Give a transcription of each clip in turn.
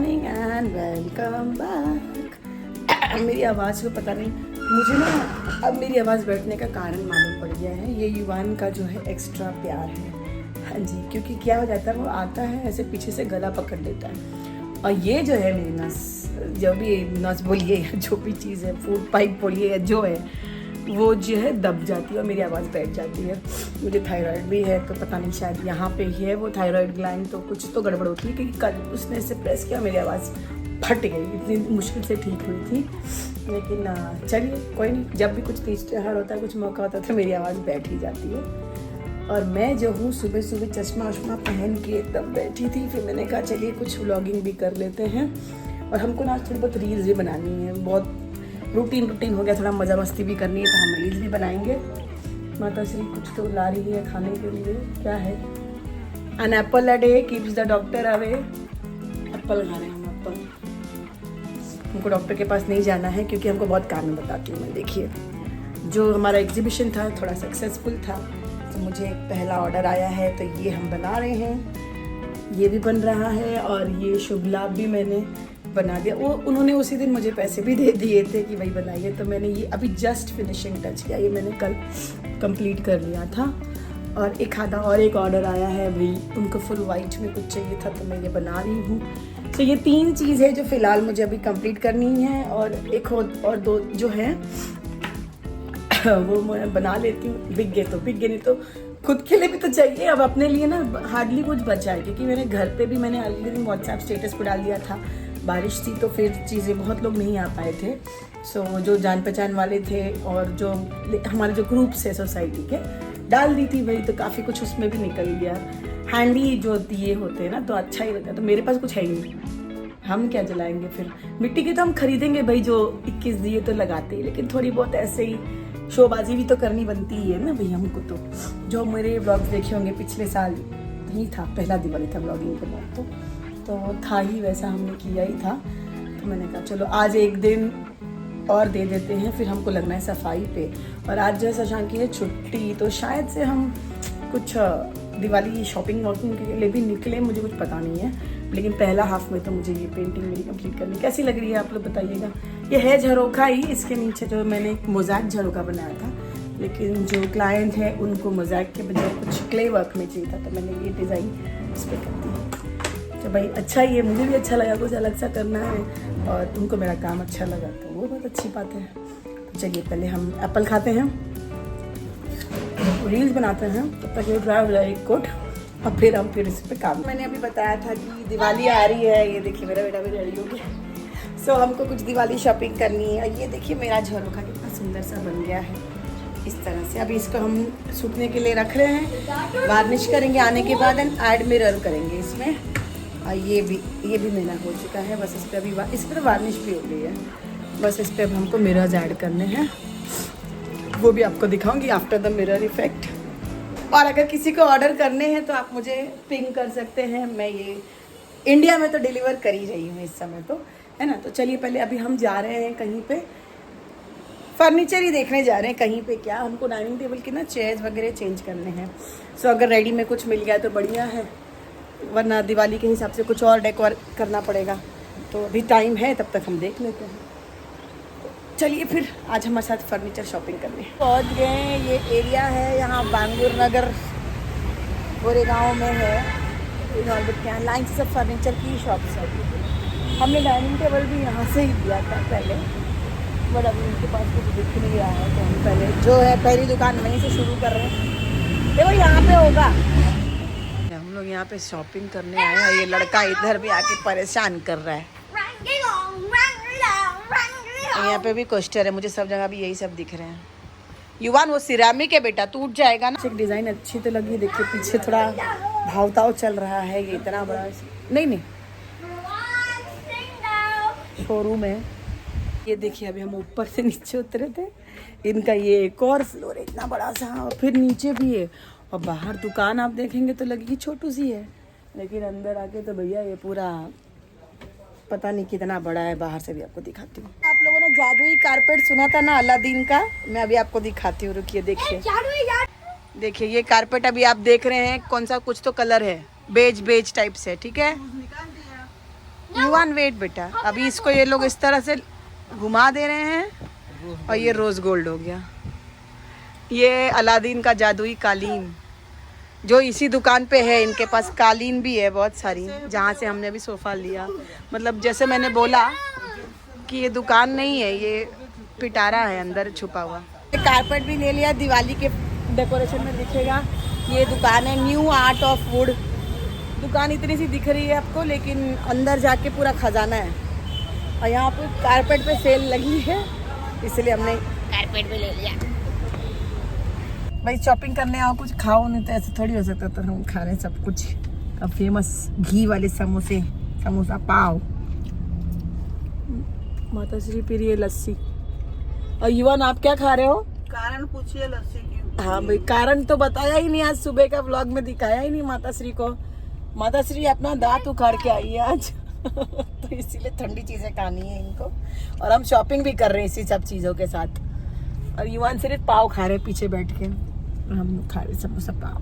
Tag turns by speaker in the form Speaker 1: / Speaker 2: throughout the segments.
Speaker 1: Morning and welcome back. मेरी आवाज़ को पता नहीं, मुझे ना अब मेरी आवाज़ बैठने का कारण मालूम पड़ गया है। ये युवान का जो है एक्स्ट्रा प्यार है। हाँ जी, क्योंकि क्या हो जाता है, वो आता है ऐसे पीछे से गला पकड़ लेता है और ये जो है मेरी नस, जो भी नस बोलिए या जो भी चीज़ है, फूड पाइप बोलिए या जो है, वो जो है दब जाती है और मेरी आवाज़ बैठ जाती है। मुझे थायराइड भी है तो पता नहीं, शायद यहाँ पे ही है वो थायराइड ग्लैंड, तो कुछ तो गड़बड़ होती है। क्योंकि कल उसने इसे प्रेस किया, मेरी आवाज़ फट गई, इतनी मुश्किल से ठीक हुई थी। लेकिन चलिए कोई नहीं, जब भी कुछ तीज त्योहार होता है, कुछ मौका होता है तो मेरी आवाज़ बैठ ही जाती है। और मैं जो हूँ सुबह सुबह चश्मा वश्मा पहन के एकदम बैठी थी। फिर मैंने कहा चलिए कुछ व्लॉगिंग भी कर लेते हैं, और हमको ना थोड़ी बहुत रील्स भी बनानी है। बहुत रूटीन हो गया, थोड़ा मज़ा मस्ती भी करनी है, तो हम रील्स भी बनाएंगे। माता श्री कुछ तो ला रही है खाने के लिए, क्या है? An apple a day keeps the doctor away. Apple खा रहे हैं हम, एप्पल। हमको डॉक्टर के पास नहीं जाना है क्योंकि हमको बहुत काम है, बताती हूँ मैं। देखिए, जो हमारा एग्जीबिशन था थोड़ा सक्सेसफुल था, तो मुझे एक पहला ऑर्डर आया है, तो ये हम बना रहे हैं। ये भी बन रहा है और ये शुभ लाभ भी मैंने बना दिया। वो उन्होंने उसी दिन मुझे पैसे भी दे दिए थे कि भाई बनाइए, तो मैंने ये अभी जस्ट फिनिशिंग टच किया। ये मैंने कल कंप्लीट कर लिया था। और एक आधा और एक ऑर्डर आया है भाई, उनको फुल वाइट में कुछ चाहिए था, तो मैं ये बना रही हूँ। तो ये 3 चीज़ है जो फ़िलहाल मुझे अभी कंप्लीट करनी है, और एक और 2 जो हैं वो मैं बना लेती हूँ। बिक गए तो बिक गए, नहीं तो खुद के लिए भी तो चाहिए। अब अपने लिए ना हार्डली कुछ बचा है, क्योंकि मेरे घर पे भी मैंने अगले दिन व्हाट्सएप स्टेटस पर डाल दिया था। बारिश थी तो फिर चीज़ें, बहुत लोग नहीं आ पाए थे। सो जो जान पहचान वाले थे और जो हमारे जो ग्रुप्स है सोसाइटी के, डाल दी थी भाई, तो काफ़ी कुछ उसमें भी निकल गया। हैंडी जो दिए होते हैं ना, तो अच्छा ही लगता है। तो मेरे पास कुछ है ही नहीं, हम क्या जलाएंगे फिर। मिट्टी के तो हम खरीदेंगे भाई, जो 21 दिए तो लगाते ही, लेकिन थोड़ी बहुत ऐसे ही शोबाजी भी तो करनी बनती ही है ना भाई हमको। तो जो मेरे ब्लॉग्स देखे होंगे पिछले साल, नहीं था पहला दिवाली था ब्लॉगिंग के बाद, तो था ही वैसा, हमने किया ही था। तो मैंने कहा चलो आज एक दिन और दे देते हैं, फिर हमको लगना है सफाई पे। और आज जो है शशांक की है छुट्टी, तो शायद से हम कुछ दिवाली शॉपिंग वॉपिंग के लिए भी निकले, मुझे कुछ पता नहीं है। लेकिन पहला हाफ में तो मुझे ये पेंटिंग मेरी कंप्लीट करनी। कैसी लग रही है आप लोग बताइएगा। ये है झरोखा ही, इसके नीचे जो मैंने एक मोज़ैक झरोखा बनाया था, लेकिन जो क्लाइंट है उनको मोज़ैक के बजाय कुछ क्ले वर्क में चाहिए था, तो मैंने ये डिज़ाइन इस पर कर दी। तो भाई अच्छा ही है, मुझे भी अच्छा लगा, कुछ अलग सा करना है, और उनको मेरा काम अच्छा लगा, तो वो बहुत अच्छी बात है। तो चलिए पहले हम एप्पल खाते हैं, रील्स बनाते हैं, तब तक ये ड्राई हो जाए एक कोट, और फिर हम इस पर काम। मैंने अभी बताया था कि दिवाली आ रही है। ये देखिए मेरा बेटा भी रेडी हो गया। सो हमको कुछ दिवाली शॉपिंग करनी है। और ये देखिए मेरा झरोखा कितना सुंदर सा बन गया है इस तरह से। अभी इसको हम सूखने के लिए रख रहे हैं, वार्निश करेंगे आने के बाद, एंड ऐड मिरर करेंगे इसमें। और ये भी मेरा हो चुका है, बस इस पर अभी इस पर तो वार्निश भी हो गई है, बस इस पर अब हमको मिरर्स ऐड करने हैं। वो भी आपको दिखाऊंगी आफ्टर द मिरर इफेक्ट। और अगर किसी को ऑर्डर करने हैं तो आप मुझे पिंग कर सकते हैं। मैं ये इंडिया में तो डिलीवर कर ही रही हूँ इस समय, तो है ना। तो चलिए पहले अभी हम जा रहे हैं कहीं पे, फर्नीचर ही देखने जा रहे हैं कहीं पे। क्या हमको डाइनिंग टेबल की ना चेयर्स वगैरह चेंज करने हैं। सो अगर रेडी में कुछ मिल गया तो बढ़िया है, वरना दिवाली के हिसाब से कुछ और डेकोर करना पड़ेगा। तो अभी टाइम है, तब तक हम देख लेते हैं। चलिए फिर आज हमारे साथ फर्नीचर शॉपिंग करने पहुँच गए। ये एरिया है यहाँ बांगुर नगर गोरेगांव में है। यहाँ लाइन से सब फर्नीचर की शॉप्स है। हमने डाइनिंग टेबल भी यहाँ से ही लिया था पहले, बट अभी उनके पास कुछ दिख नहीं रहा है, तो हम पहले जो है पहली दुकान वहीं से शुरू कर रहे हैं। देखो यहाँ पे होगा। हम लोग यहाँ पे शॉपिंग करने आए हैं, ये लड़का इधर भी आके परेशान कर रहा है। यहाँ पे भी कोस्टर है, मुझे सब जगह भी यही सब दिख रहे हैं। युवान वो सिरामिक है बेटा, टूट जाएगा ना। एक डिज़ाइन अच्छी तो लगी, देखिए पीछे थोड़ा भावताव चल रहा है। ये इतना बड़ा नहीं शोरूम है। ये देखिए अभी हम ऊपर से नीचे उतरे थे, इनका ये एक और फ्लोर है इतना बड़ा सा, और फिर नीचे भी है। और बाहर दुकान आप देखेंगे तो लगेगी छोटू सी है, लेकिन अंदर आके तो भैया ये पूरा पता नहीं कितना बड़ा है। बाहर से भी आपको दिखाती हूँ। आप लोगों ने जादुई कारपेट सुना था ना अलादीन का, मैं अभी आपको दिखाती हूँ, रुकिए। देखिए ये कारपेट अभी आप देख रहे हैं, कौन सा कुछ तो कलर है, बेज टाइप से, ठीक है। युवान वेट बेटा, अभी इसको ये लोग इस तरह से घुमा दे रहे हैं और ये रोज गोल्ड हो गया। ये अलादीन का जादुई कालीन जो इसी दुकान पे है, इनके पास कालीन भी है बहुत सारी, जहाँ से हमने अभी सोफ़ा लिया। मतलब जैसे मैंने बोला कि ये दुकान नहीं है, ये पिटारा है अंदर छुपा हुआ। कारपेट भी ले लिया, दिवाली के डेकोरेशन में दिखेगा। ये दुकान है न्यू आर्ट ऑफ वुड। दुकान इतनी सी दिख रही है आपको, लेकिन अंदर जाके पूरा खजाना है। और यहाँ पे कारपेट पे सेल लगी है, इसलिए हमने कारपेट भी ले लिया। भाई शॉपिंग करने आओ, कुछ खाओ, नहीं तो ऐसे थोड़ी हो सकता। तो हम खा रहे हैं सब कुछ का फेमस घी वाले समोसे, समोसा पाव। माता श्री पी रही है लस्सी। और युवान आप क्या खा रहे हो?
Speaker 2: कारण पूछिए लस्सी की।
Speaker 1: हाँ भाई, कारण तो बताया ही नहीं, आज सुबह का व्लॉग में दिखाया ही नहीं माता श्री को। माता श्री अपना दांत उखाड़ के आई है आज तो इसीलिए ठंडी चीजें खानी है इनको। और हम शॉपिंग भी कर रहे हैं इसी सब चीजों के साथ। और युवान सिर्फ पाव खा रहे पीछे बैठ के, हम खा रहे समोसा पाव।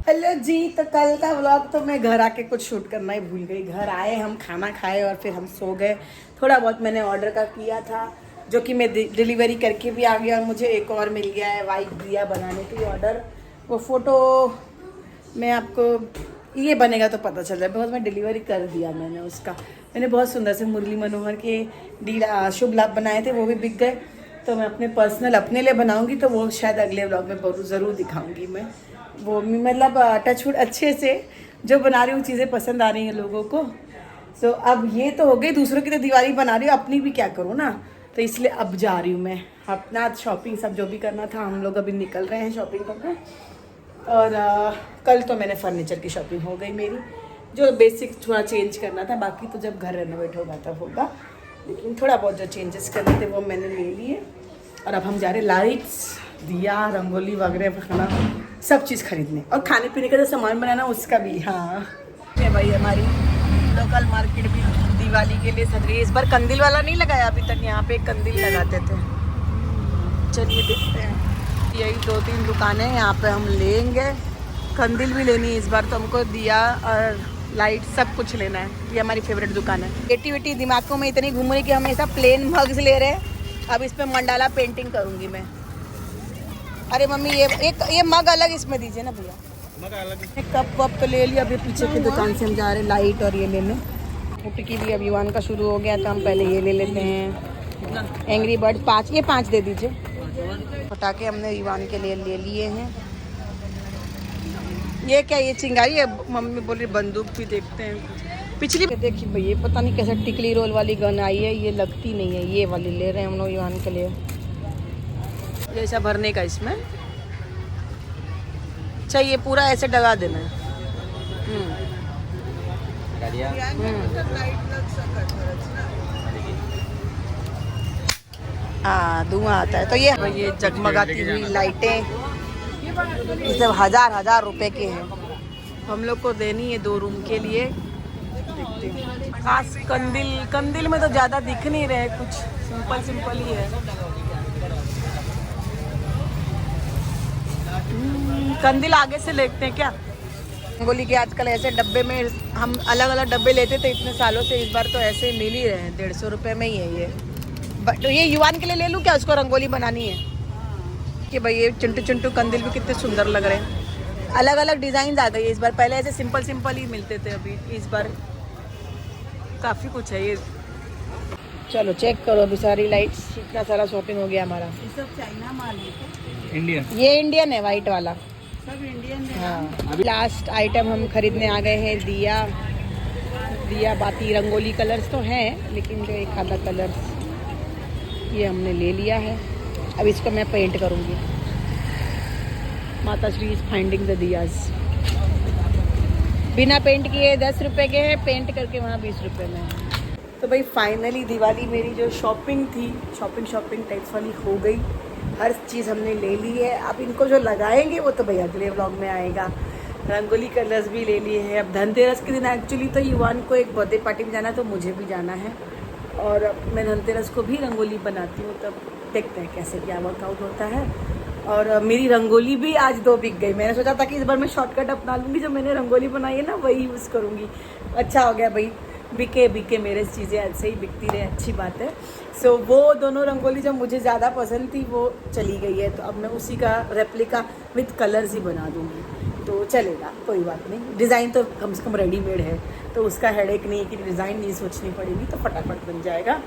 Speaker 1: हेलो जी, तो कल का व्लॉग तो मैं घर आके कुछ शूट करना ही भूल गई। घर आए, हम खाना खाए और फिर हम सो गए। थोड़ा बहुत मैंने ऑर्डर का किया था, जो कि मैं डिलीवरी करके भी आ गया। और मुझे एक और मिल गया है वाइट दिया बनाने के लिए ऑर्डर। वो फ़ोटो मैं आपको, ये बनेगा तो पता चल रहा है। बहुत मैं डिलीवरी कर दिया मैंने उसका। मैंने बहुत सुंदर से मुरली मनोहर के शुभ लाभ बनाए थे, वो भी बिक गए। तो मैं अपने पर्सनल अपने लिए बनाऊंगी, तो वो शायद अगले व्लॉग में ज़रूर दिखाऊंगी मैं। वो मतलब टचवुड अच्छे से जो बना रही हूँ चीज़ें पसंद आ रही हैं लोगों को। सो अब ये तो हो गई, दूसरों की तो दिवाली बना रही हूँ, अपनी भी क्या करूँ ना। तो इसलिए अब जा रही हूँ मैं अपना शॉपिंग, सब जो भी करना था हम लोग अभी निकल रहे हैं शॉपिंग करने। और कल तो मैंने फर्नीचर की शॉपिंग हो गई मेरी, जो बेसिक थोड़ा चेंज करना था। बाकी तो जब घर रेनोवेट होगा तब होगा, लेकिन थोड़ा बहुत जो चेंजेस करने थे वो मैंने ले लिए। और अब हम जा रहे लाइट्स, दिया, रंगोली वगैरह खाना, सब चीज़ खरीदने। और खाने पीने का जो सामान बनाना उसका भी। हाँ ये भाई हमारी लोकल मार्केट भी दिवाली के लिए सज रही है। इस बार कंदील वाला नहीं लगाया अभी तक, यहाँ पे कंदील लगाते थे। चलिए देखते हैं। यही 2-3 दुकानें यहाँ पे हम लेंगे। कंदील भी लेनी है इस बार, तो हमको दिया और लाइट सब कुछ लेना है। ये हमारी फेवरेट दुकान है। क्रिएटिविटी दिमागों में इतनी घूम रही कि हमेशा प्लेन मग्स ले रहे हैं। अब इस पे मंडाला पेंटिंग करूँगी मैं। अरे मम्मी ये मग अलग इसमें दीजिए ना भैया। मग अलग। कप वप तो ले लिया, अभी पीछे की दुकान से हम जा रहे हैं लाइट और ये लेने। की भी अब युवान का शुरू हो गया, तो हम पहले ये ले लेते हैं। एंग्री बर्ड 5, ये 5 दे दीजिए। पटाखे हमने युवान के लिए ले लिए हैं। ये क्या, ये चिंगारी है? मम्मी बोल रही बंदूक भी देखते हैं। पिछली देखिए भैया, पता नहीं कैसा टिकली रोल वाली गन आई है, ये लगती नहीं है। ये वाली ले रहे हैं हम लोग युवान के लिए, जैसा भरने का इसमें चाहिए, पूरा ऐसे डगा देना है। हाँ धुआं आता है। तो ये जगमगाती हुई लाइटें, ये सब 1000 रुपए के हैं। हम लोग को देनी है 2 रूम के लिए। देखते हैं। खास कंदिल में तो ज़्यादा दिख नहीं रहे, कुछ सिंपल ही है। कंदिल आगे से लेते हैं क्या? रंगोली के आजकल ऐसे डब्बे में, हम अलग अलग डब्बे लेते थे इतने सालों से, इस बार तो ऐसे मिल ही रहे हैं। 150 रुपये में ही है ये। बट ये युवान के लिए ले लूँ क्या? उसको रंगोली बनानी है कि भाई ये चिंटू कंदिल भी कितने सुंदर लग रहे हैं। अलग अलग डिज़ाइन आ गई है इस बार, पहले ऐसे सिंपल ही मिलते थे, अभी इस बार काफ़ी कुछ है ये। चलो चेक करो अभी सारी लाइट्स, इतना सारा शॉपिंग हो गया हमारा।
Speaker 2: ये सब चाइना माल है,
Speaker 1: इंडियन, ये इंडियन है वाइट वाला,
Speaker 2: सब इंडियन है।
Speaker 1: हाँ। लास्ट आइटम हम खरीदने आ गए हैं, दिया बाती। रंगोली कलर्स तो हैं, लेकिन जो एक आधा कलर्स ये हमने ले लिया है। अब इसको मैं पेंट करूँगी। माता Shri is finding the Diya's. बिना पेंट किए 10 रुपए के हैं, पेंट करके वहाँ 20 रुपए में है। तो भाई फाइनली दिवाली मेरी जो शॉपिंग थी, शॉपिंग टाइप्स वाली हो गई। हर चीज़ हमने ले ली है। अब इनको जो लगाएंगे वो तो भाई अगले व्लॉग में आएगा। रंगोली कलर्स भी ले लिए हैं। अब धनतेरस के दिन एक्चुअली तो युवान को एक बर्थडे पार्टी में जाना है, तो मुझे भी जाना है। और मैं धनतेरस को भी रंगोली बनाती हूँ, तब देखते हैं कैसे क्या वर्कआउट होता है। और मेरी रंगोली भी आज 2 बिक गई। मैंने सोचा था कि इस बार मैं शॉर्टकट अपना लूँगी, जो मैंने रंगोली बनाई है ना वही यूज़ करूँगी। अच्छा हो गया भाई, बिके मेरे चीज़ें ऐसे ही बिकती रहे, अच्छी बात है। सो वो दोनों रंगोली जो मुझे ज़्यादा पसंद थी वो चली गई है, तो अब मैं उसी का रेप्लिका विथ कलर्स ही बना दूँगी, तो चलेगा, कोई बात नहीं। डिज़ाइन तो कम से कम रेडीमेड है, तो उसका हेडेक नहीं कि डिज़ाइन नहीं सोचनी पड़ेगी, तो फटाफट बन जाएगा।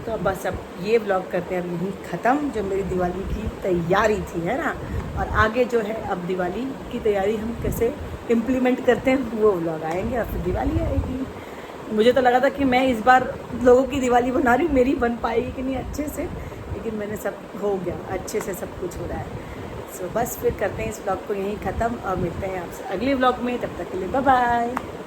Speaker 1: तो बस अब ये ब्लॉग करते हैं अब यहीं ख़त्म, जो मेरी दिवाली की तैयारी थी, है ना। और आगे जो है अब दिवाली की तैयारी हम कैसे इम्प्लीमेंट करते हैं वो ब्लॉग आएंगे, और फिर दिवाली आएगी। मुझे तो लगा था कि मैं इस बार लोगों की दिवाली बना रही हूँ, मेरी बन पाएगी कि नहीं अच्छे से, लेकिन मैंने सब हो गया, अच्छे से सब कुछ हो रहा है। सो बस फिर करते हैं इस ब्लॉग को यहीं ख़त्म, और मिलते हैं आपसे अगले ब्लॉग में। तब तक के लिए बाय बाय।